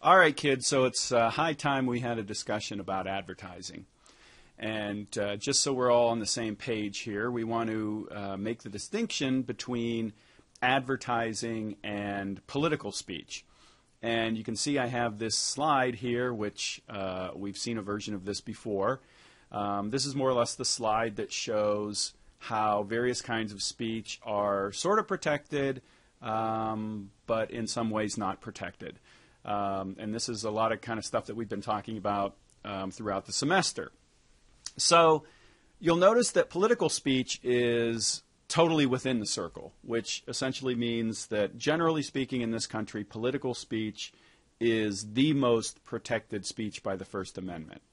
All right, kids, so it's high time we had a discussion about advertising. And just so we're all on the same page here, we want to make the distinction between advertising and political speech. And you can see I have this slide here, which we've seen a version of this before. This is more or less the slide that shows how various kinds of speech are sort of protected, but in some ways not protected. And this is a lot of kind of stuff that we've been talking about throughout the semester. So you'll notice that political speech is totally within the circle, which essentially means that generally speaking in this country, political speech is the most protected speech by the First Amendment.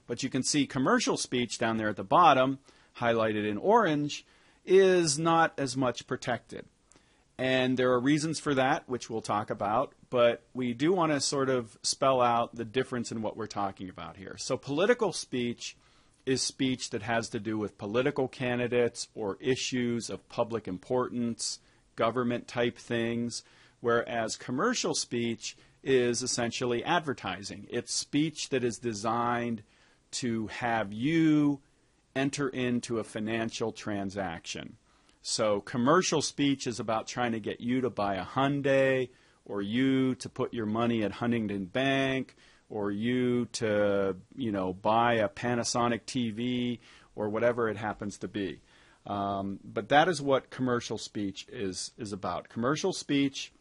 But you can see commercial speech down there at the bottom, highlighted in orange, is not as much protected. And there are reasons for that, which we'll talk about, but we do want to sort of spell out the difference in what we're talking about here. So political speech is speech that has to do with political candidates or issues of public importance, government-type things, whereas commercial speech is essentially advertising. It's speech that is designed to have you enter into a financial transaction. So commercial speech is about trying to get you to buy a Hyundai, or you to put your money at Huntington Bank, or you to, buy a Panasonic TV, or whatever it happens to be. But that is what commercial speech is about. Commercial speech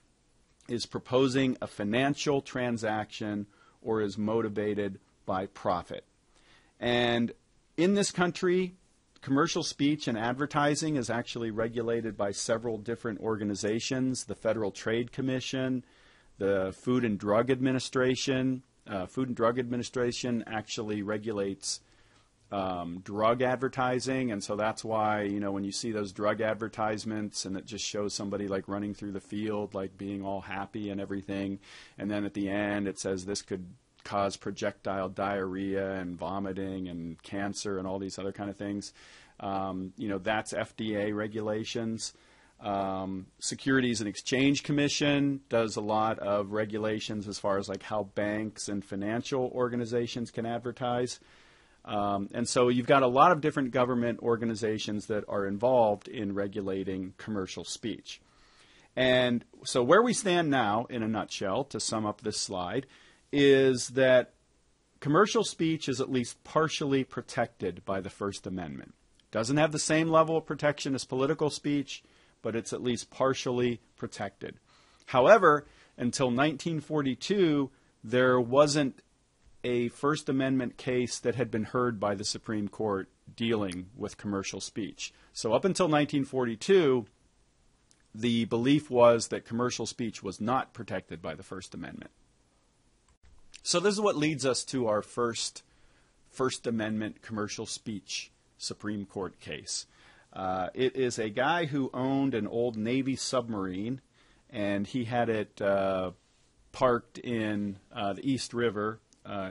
is proposing a financial transaction or is motivated by profit. And in this country, commercial speech and advertising is actually regulated by several different organizations: the Federal Trade Commission, the Food and Drug Administration. Food and Drug Administration actually regulates drug advertising, and so that's why, when you see those drug advertisements and it just shows somebody like running through the field, like being all happy and everything, and then at the end it says this could cause projectile diarrhea and vomiting and cancer and all these other kind of things. That's FDA regulations. Securities and Exchange Commission does a lot of regulations as far as like how banks and financial organizations can advertise. And so you've got a lot of different government organizations that are involved in regulating commercial speech. And so where we stand now, in a nutshell, to sum up this slide, is that commercial speech is at least partially protected by the First Amendment. Doesn't have the same level of protection as political speech, but it's at least partially protected. However, until 1942, there wasn't a First Amendment case that had been heard by the Supreme Court dealing with commercial speech. So up until 1942, the belief was that commercial speech was not protected by the First Amendment. So this is what leads us to our First Amendment commercial speech Supreme Court case. It is a guy who owned an old Navy submarine, and he had it parked in the East River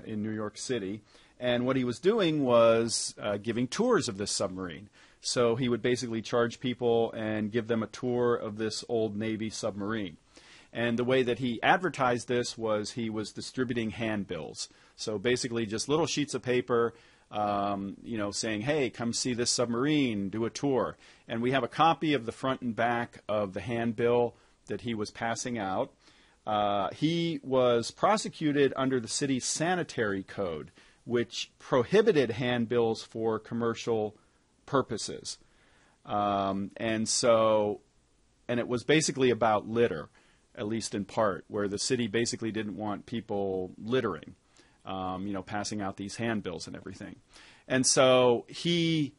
in New York City. And what he was doing was giving tours of this submarine. So he would basically charge people and give them a tour of this old Navy submarine. And the way that he advertised this was he was distributing handbills. So basically just little sheets of paper, saying, hey, come see this submarine, do a tour. And we have a copy of the front and back of the handbill that he was passing out. He was prosecuted under the city's sanitary code, which prohibited handbills for commercial purposes. And it was basically about litter, at least in part, where the city basically didn't want people littering, passing out these handbills and everything. And so he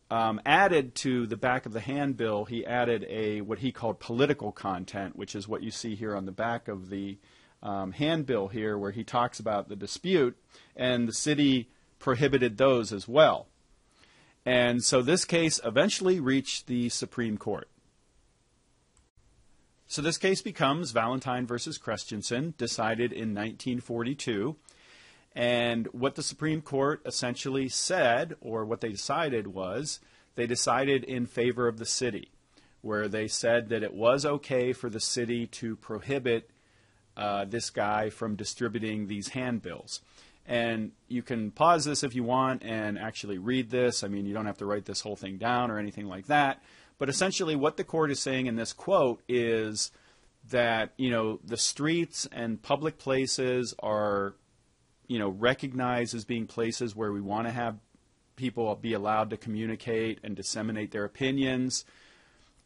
added to the back of the handbill, he added what he called political content, which is what you see here on the back of the handbill here, where he talks about the dispute, and the city prohibited those as well. And so this case eventually reached the Supreme Court. So this case becomes Valentine versus Christensen, decided in 1942. And what the Supreme Court essentially said, or what they decided was, they decided in favor of the city, where they said that it was okay for the city to prohibit this guy from distributing these handbills. And you can pause this if you want and actually read this. I mean, you don't have to write this whole thing down or anything like that. But essentially what the court is saying in this quote is that, the streets and public places are, recognized as being places where we want to have people be allowed to communicate and disseminate their opinions.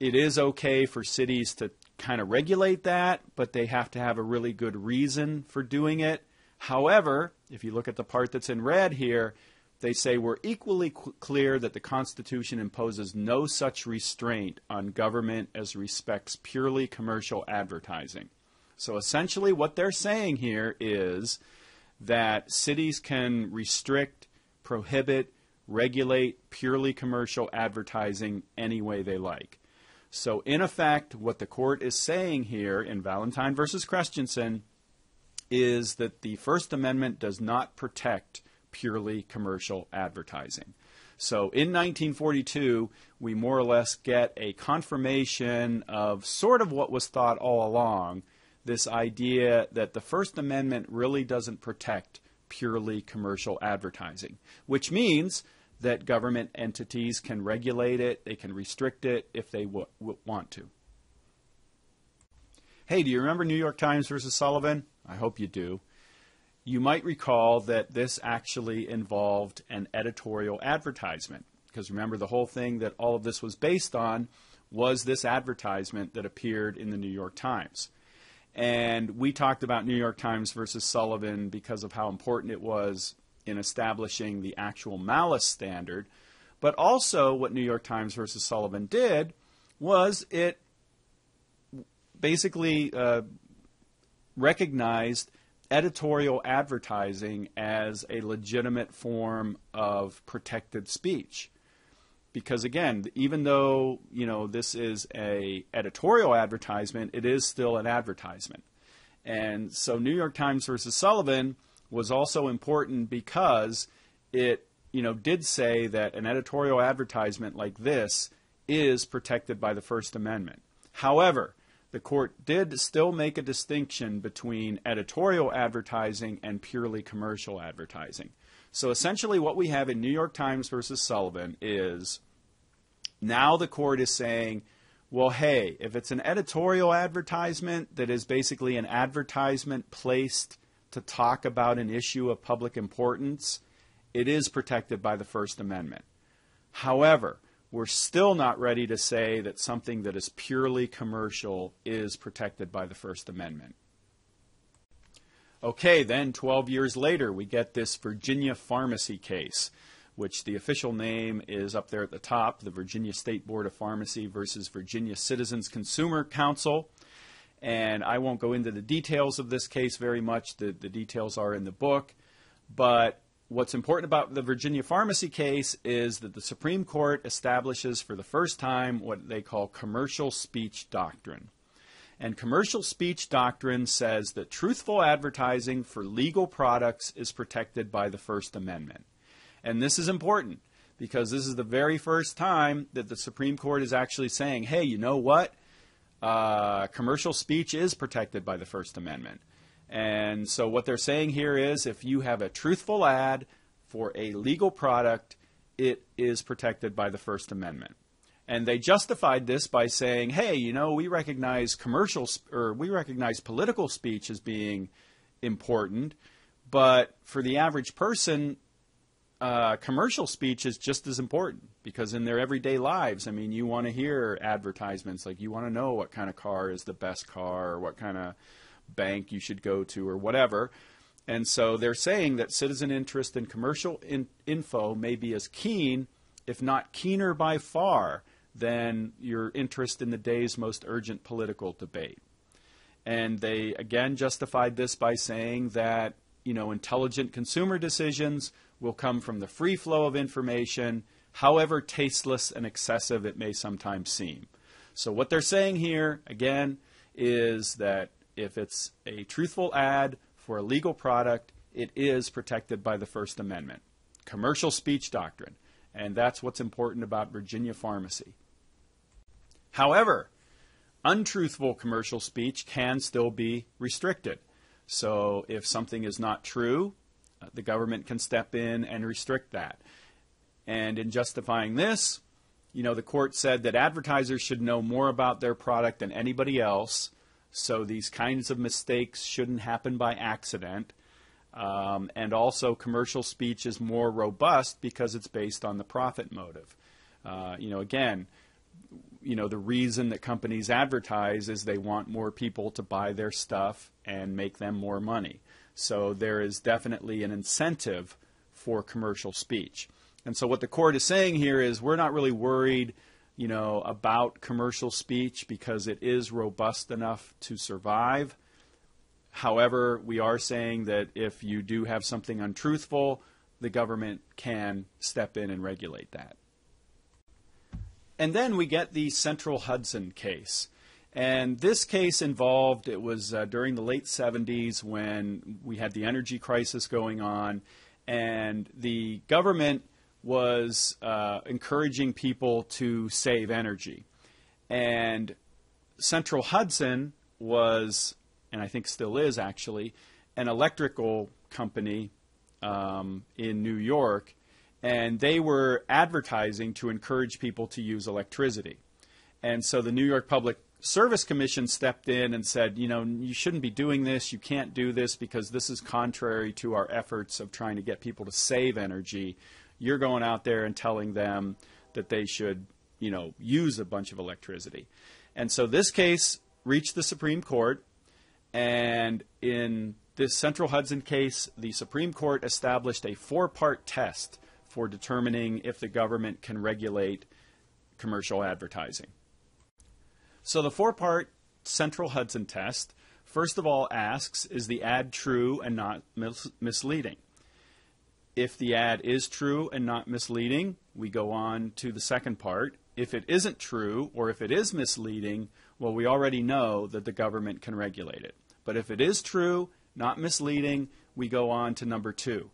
It is okay for cities to kind of regulate that, but they have to have a really good reason for doing it. However, if you look at the part that's in red here, they say we're equally clear that the Constitution imposes no such restraint on government as respects purely commercial advertising. So essentially what they're saying here is that cities can restrict, prohibit, regulate purely commercial advertising any way they like. So in effect, what the court is saying here in Valentine versus Christensen is that the First Amendment does not protect purely commercial advertising. So in 1942, we more or less get a confirmation of sort of what was thought all along, this idea that the First Amendment really doesn't protect purely commercial advertising, which means that government entities can regulate it, they can restrict it if they want to. Hey, do you remember New York Times versus Sullivan? I hope you do. You might recall that this actually involved an editorial advertisement, because remember the whole thing that all of this was based on was this advertisement that appeared in the New York Times. And we talked about New York Times versus Sullivan because of how important it was in establishing the actual malice standard. But also what New York Times versus Sullivan did was it basically recognized editorial advertising as a legitimate form of protected speech. Because again, even though, this is an editorial advertisement, it is still an advertisement. And so New York Times versus Sullivan was also important because it, did say that an editorial advertisement like this is protected by the First Amendment. However, the court did still make a distinction between editorial advertising and purely commercial advertising. So essentially what we have in New York Times versus Sullivan is now the court is saying, well, hey, if it's an editorial advertisement that is basically an advertisement placed to talk about an issue of public importance, it is protected by the First Amendment. However, we're still not ready to say that something that is purely commercial is protected by the First Amendment. Okay, then 12 years later, we get this Virginia Pharmacy case, which the official name is up there at the top, the Virginia State Board of Pharmacy versus Virginia Citizens Consumer Council. And I won't go into the details of this case very much. The details are in the book. But what's important about the Virginia Pharmacy case is that the Supreme Court establishes for the first time what they call commercial speech doctrine. And commercial speech doctrine says that truthful advertising for legal products is protected by the First Amendment. And this is important because this is the very first time that the Supreme Court is actually saying, hey, you know what? Commercial speech is protected by the First Amendment. And so what they're saying here is if you have a truthful ad for a legal product, it is protected by the First Amendment. And they justified this by saying, hey, we recognize political speech as being important, but for the average person, commercial speech is just as important because in their everyday lives, you want to hear advertisements, like you want to know what kind of car is the best car or what kind of bank you should go to or whatever. And so they're saying that citizen interest in commercial info may be as keen, if not keener by far, than your interest in the day's most urgent political debate. And they again justified this by saying that, intelligent consumer decisions will come from the free flow of information, however tasteless and excessive it may sometimes seem. So what they're saying here, again, is that if it's a truthful ad for a legal product, it is protected by the First Amendment. Commercial speech doctrine. And that's what's important about Virginia Pharmacy. However, untruthful commercial speech can still be restricted. So if something is not true, the government can step in and restrict that. And in justifying this, the court said that advertisers should know more about their product than anybody else, so these kinds of mistakes shouldn't happen by accident. And also commercial speech is more robust because it's based on the profit motive. Again, the reason that companies advertise is they want more people to buy their stuff and make them more money. So there is definitely an incentive for commercial speech. And so what the court is saying here is we're not really worried, about commercial speech because it is robust enough to survive. However, we are saying that if you do have something untruthful, the government can step in and regulate that. And then we get the Central Hudson case. And this case involved, it was during the late 70s when we had the energy crisis going on, and the government was encouraging people to save energy. And Central Hudson was, and I think still is actually, an electrical company in New York, and they were advertising to encourage people to use electricity. And so the New York Public Service Commission stepped in and said, you shouldn't be doing this, you can't do this because this is contrary to our efforts of trying to get people to save energy. You're going out there and telling them that they should, use a bunch of electricity. And so this case reached the Supreme Court, and in this Central Hudson case, the Supreme Court established a 4-part test for determining if the government can regulate commercial advertising. So the 4-part Central Hudson test, first of all, asks, is the ad true and not misleading? If the ad is true and not misleading, we go on to the second part. If it isn't true or if it is misleading, well, we already know that the government can regulate it. But if it is true, not misleading, we go on to number 2.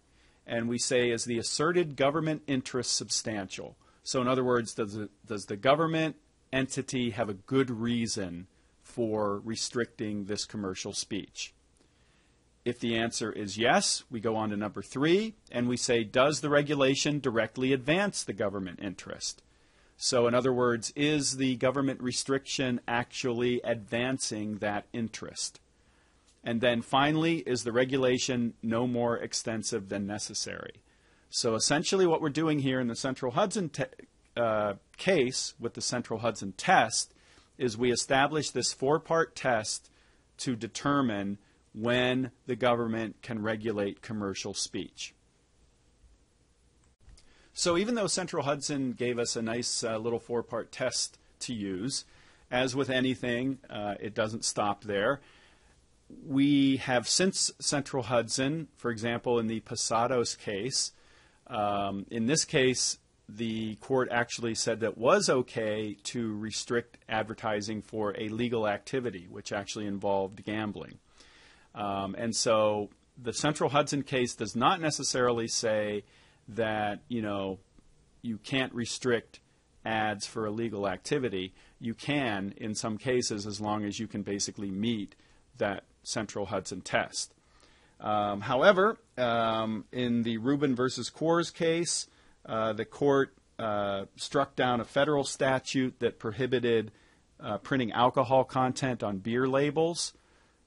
And we say, is the asserted government interest substantial? So in other words, does the government entity have a good reason for restricting this commercial speech? If the answer is yes, we go on to number 3, and we say, does the regulation directly advance the government interest? So in other words, is the government restriction actually advancing that interest? And then finally, is the regulation no more extensive than necessary? So essentially what we're doing here in the Central Hudson case with the Central Hudson test is we establish this 4-part test to determine when the government can regulate commercial speech. So even though Central Hudson gave us a nice little 4-part test to use, as with anything, it doesn't stop there. We have since Central Hudson, for example, in the Posados case, in this case, the court actually said that it was okay to restrict advertising for a legal activity, which actually involved gambling. And so the Central Hudson case does not necessarily say that, you can't restrict ads for illegal activity. You can in some cases as long as you can basically meet that Central Hudson test. However, in the Rubin versus Coors case, the court struck down a federal statute that prohibited printing alcohol content on beer labels.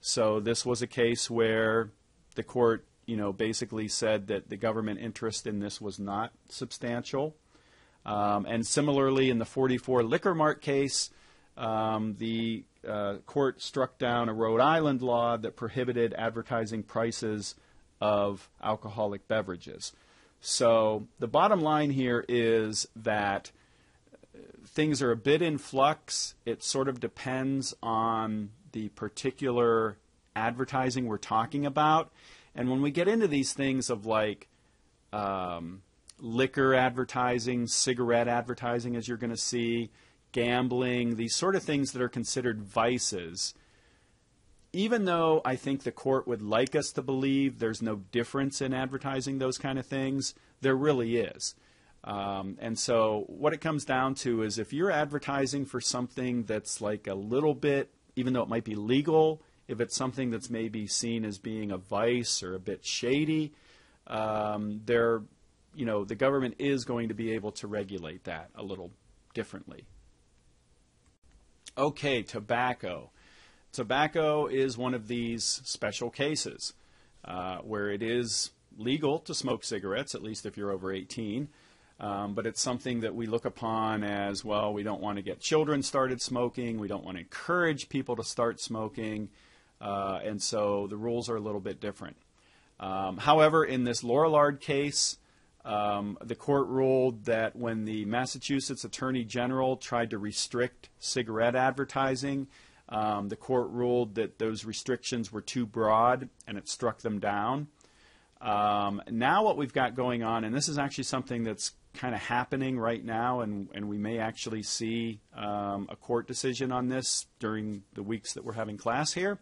So this was a case where the court, basically said that the government interest in this was not substantial. And similarly, in the 44 Liquor Mart case, the court struck down a Rhode Island law that prohibited advertising prices of alcoholic beverages. So the bottom line here is that things are a bit in flux. It sort of depends on the particular advertising we're talking about. And when we get into these things of like liquor advertising, cigarette advertising, as you're going to see, gambling, these sort of things that are considered vices, even though I think the court would like us to believe there's no difference in advertising those kind of things, there really is. And so what it comes down to is if you're advertising for something that's like a little bit, even though it might be legal, if it's something that's maybe seen as being a vice or a bit shady, the government is going to be able to regulate that a little differently. Okay, tobacco. Tobacco is one of these special cases where it is legal to smoke cigarettes, at least if you're over 18. But it's something that we look upon as, well, we don't want to get children started smoking. We don't want to encourage people to start smoking. And so the rules are a little bit different. However, in this Lorillard case, the court ruled that when the Massachusetts Attorney General tried to restrict cigarette advertising, the court ruled that those restrictions were too broad, and it struck them down. Now what we've got going on, and this is actually something that's kind of happening right now, and we may actually see a court decision on this during the weeks that we're having class here,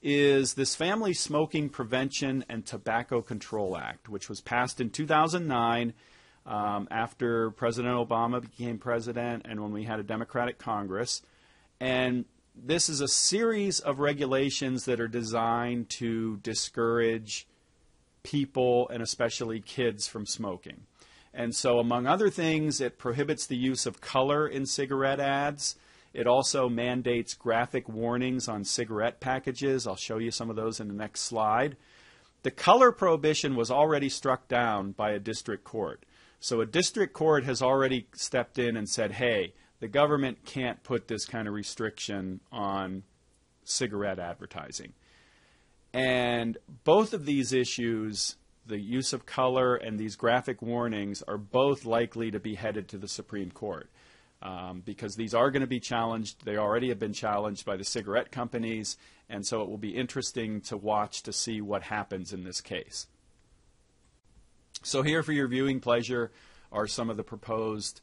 is this Family Smoking Prevention and Tobacco Control Act, which was passed in 2009 after President Obama became president and when we had a Democratic Congress. And this is a series of regulations that are designed to discourage people and especially kids from smoking. And so among other things, it prohibits the use of color in cigarette ads. It also mandates graphic warnings on cigarette packages. I'll show you some of those in the next slide. The color prohibition was already struck down by a district court. So a district court has already stepped in and said, hey, the government can't put this kind of restriction on cigarette advertising. And both of these issues, the use of color and these graphic warnings, are both likely to be headed to the Supreme Court because these are going to be challenged. They already have been challenged by the cigarette companies, and so it will be interesting to watch to see what happens in this case. So here for your viewing pleasure are some of the proposed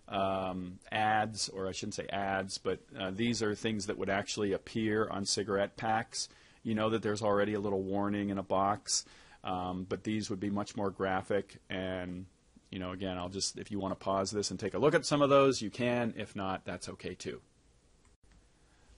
ads, or I shouldn't say ads, but these are things that would actually appear on cigarette packs. You know that there's already a little warning in a box, but these would be much more graphic. And, you know, again, I'll just, if you want to pause this and take a look at some of those, you can. If not, that's okay too.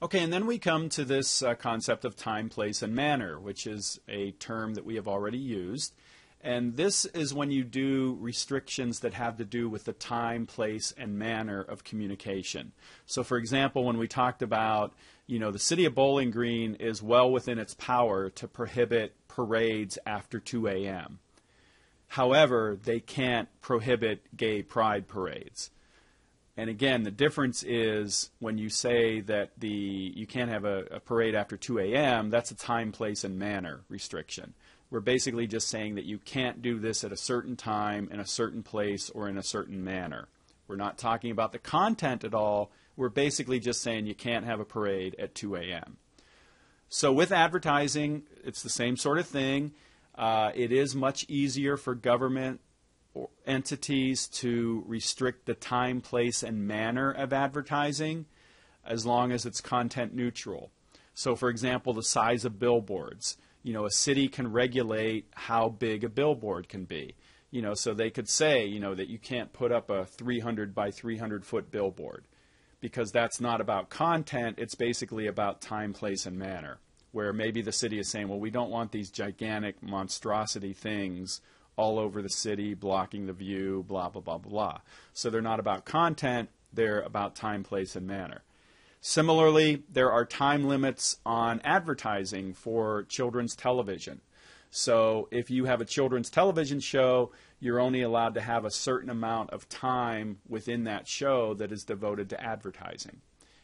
Okay, and then we come to this concept of time, place, and manner, which is a term that we have already used. And this is when you do restrictions that have to do with the time, place, and manner of communication. So, for example, when we talked about, you know, the city of Bowling Green is well within its power to prohibit parades after 2 a.m. However, they can't prohibit gay pride parades. And again, the difference is when you say that you can't have a parade after 2 a.m., that's a time, place, and manner restriction. We're basically just saying that you can't do this at a certain time, in a certain place, or in a certain manner. We're not talking about the content at all. We're basically just saying you can't have a parade at 2 a.m. So with advertising, it's the same sort of thing. It is much easier for government entities to restrict the time, place, and manner of advertising as long as it's content neutral. So, for example, the size of billboards. You know, a city can regulate how big a billboard can be. You know, so they could say, you know, that you can't put up a 300 by 300 foot billboard because that's not about content. It's basically about time, place, and manner, where maybe the city is saying, well, we don't want these gigantic monstrosity things all over the city blocking the view, blah, blah, blah, blah. So they're not about content. They're about time, place, and manner. Similarly, there are time limits on advertising for children's television. So if you have a children's television show, you're only allowed to have a certain amount of time within that show that is devoted to advertising.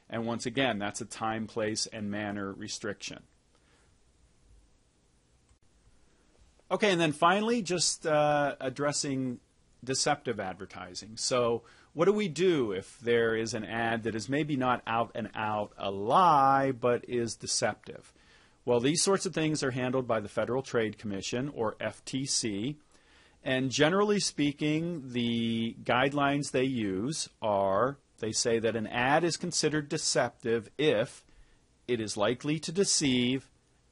And once again, that's a time, place, and manner restriction. Okay, and then finally, just addressing deceptive advertising. So what do we do if there is an ad that is maybe not out and out a lie, but is deceptive? Well, these sorts of things are handled by the Federal Trade Commission, or FTC. And generally speaking, the guidelines they use are, they say that an ad is considered deceptive if it is likely to deceive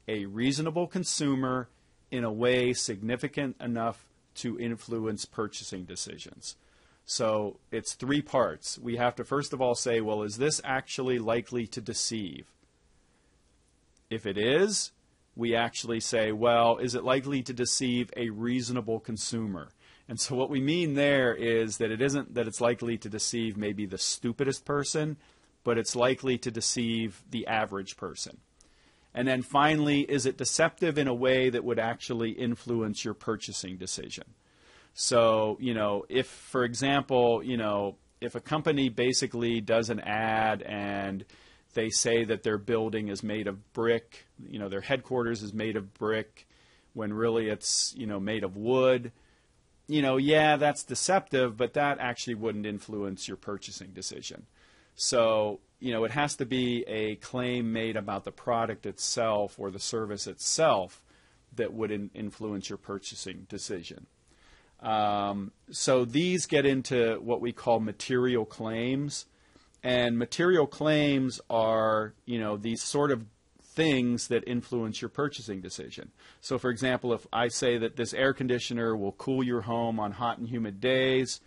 a reasonable consumer in a way significant enough to influence purchasing decisions. So it's three parts. We have to first of all say, well, is this actually likely to deceive? If it is, we actually say, well, is it likely to deceive a reasonable consumer? And so what we mean there is that it isn't that it's likely to deceive maybe the stupidest person, but it's likely to deceive the average person. And then finally, is it deceptive in a way that would actually influence your purchasing decision? So, if, for example, if a company basically does an ad and they say that their building is made of brick, their headquarters is made of brick, when really it's, made of wood, yeah, that's deceptive, but that actually wouldn't influence your purchasing decision. So, it has to be a claim made about the product itself or the service itself that would influence your purchasing decision. So these get into what we call material claims. And material claims are, these sort of things that influence your purchasing decision. So, for example, if I say that this air conditioner will cool your home on hot and humid days,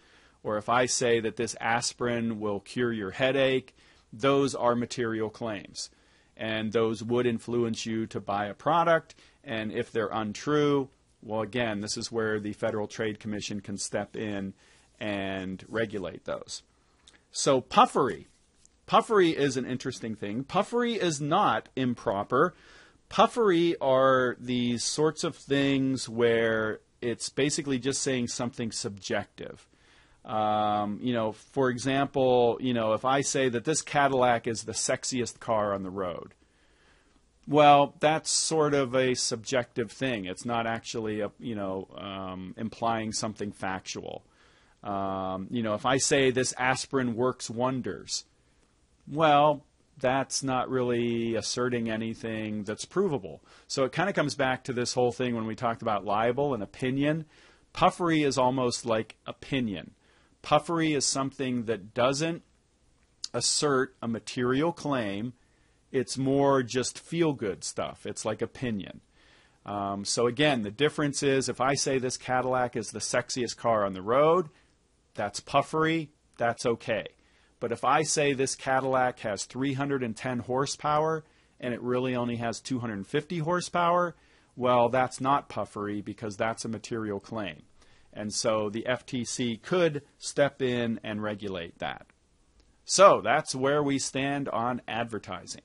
or if I say that this aspirin will cure your headache, those are material claims. And those would influence you to buy a product. And if they're untrue, well, again, this is where the Federal Trade Commission can step in and regulate those. So puffery. Puffery is an interesting thing. Puffery is not improper. Puffery are these sorts of things where it's basically just saying something subjective. For example, if I say that this Cadillac is the sexiest car on the road, well, that's sort of a subjective thing. It's not actually, implying something factual. If I say this aspirin works wonders, well, that's not really asserting anything that's provable. So it kind of comes back to this whole thing when we talked about libel and opinion. Puffery is almost like opinion. Puffery is something that doesn't assert a material claim. It's more just feel-good stuff. It's like opinion. So again, the difference is if I say this Cadillac is the sexiest car on the road, that's puffery, that's okay. But if I say this Cadillac has 310 horsepower and it really only has 250 horsepower, well, that's not puffery because that's a material claim. And so the FTC could step in and regulate that. So that's where we stand on advertising.